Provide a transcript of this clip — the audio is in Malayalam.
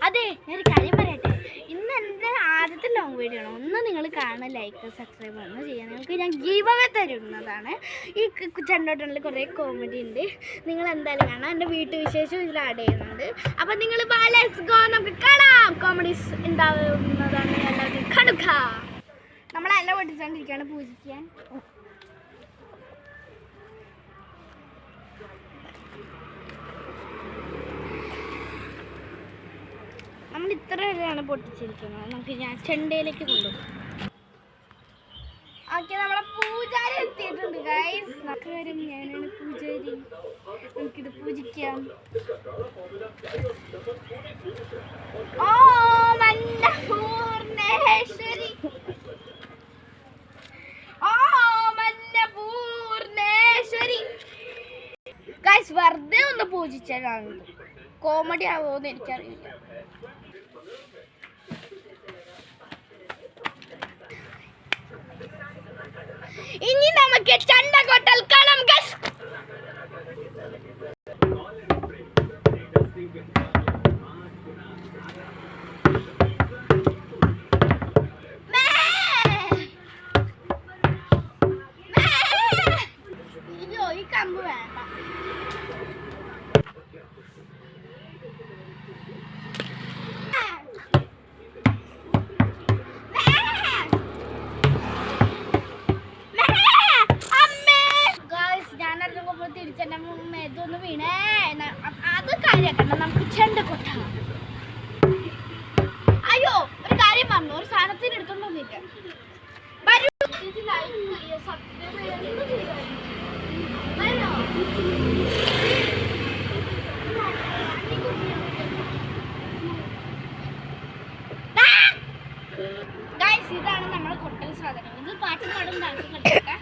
അതെ, ഞാനൊരു കാര്യം പറയട്ടെ. ഇന്ന് എൻ്റെ ആദ്യത്തെ ലോങ് വീഡിയോ ആണ്. ഒന്ന് നിങ്ങൾ കാണുക, ലൈക്ക്, സബ്സ്ക്രൈബ് ഒന്ന് ചെയ്യാൻ. നിങ്ങൾക്ക് ഞാൻ ഗീവ് അവേ തരുന്നതാണ്. ഈ ചണ്ടോട്ടണിൽ കുറേ കോമഡി ഉണ്ട്. നിങ്ങൾ എന്തായാലും കാണാം. എൻ്റെ വീട്ടുവിശേഷം ഇതിൽ ആഡ് ചെയ്യുന്നുണ്ട്. അപ്പം നിങ്ങൾ ലെറ്റ്സ് ഗോ, നമുക്ക് കാണാം. കോമഡീസ് ഉണ്ടാവുന്നതാണ്. എല്ലാവരും കാണുക. നമ്മളെല്ലാം പൊട്ടിച്ചുകൊണ്ടിരിക്കുകയാണ് പൂജിക്കാൻ. നമ്മൾ ഇത്ര വരെയാണ് പൊട്ടിച്ചിരിക്കുന്നത്. നമുക്ക് ഞാൻ ചെണ്ടയിലേക്ക് കൊണ്ടുപോകും. ഓക്കെ, നമ്മളെ പൂജാരി എത്തിയിട്ടുണ്ട് ഗൈസ്. നമുക്ക് വരും, ഞാനാണ് പൂജാരി. നമുക്കിത് പൂജിക്കാം. ഓം അന്നപൂർണേശ്വരി, ഓം അന്നപൂർണേശ്വരി. ഗൈസ്, വെറുതെ ഒന്ന് പൂജിച്ചതാണ്. കോമഡി ആവുമോന്ന് എനിക്കറിയില്ല. ഇനി നമുക്ക് ചണ്ട കൊട്ടൽ കാണാം ഗൈസ്. ഈ കമ്പ് വേണ്ട. തിരിച്ചെന്നെ ഇതൊന്ന് വീണേ. അത് കാര്യാക്കണ്ട, നമുക്ക് ചെണ്ട കൊട്ടാം. അയ്യോ, ഒരു കാര്യം പറഞ്ഞു, ഒരു സാധനത്തിന് എടുത്തോണ്ടൊന്നില്ല. ഗൈസ്, ഇതാണ് നമ്മളെ കൊട്ടൽ സാധനം. ഇത് പാട്ട് പാടും ഡാൻസും കളിക്കാം.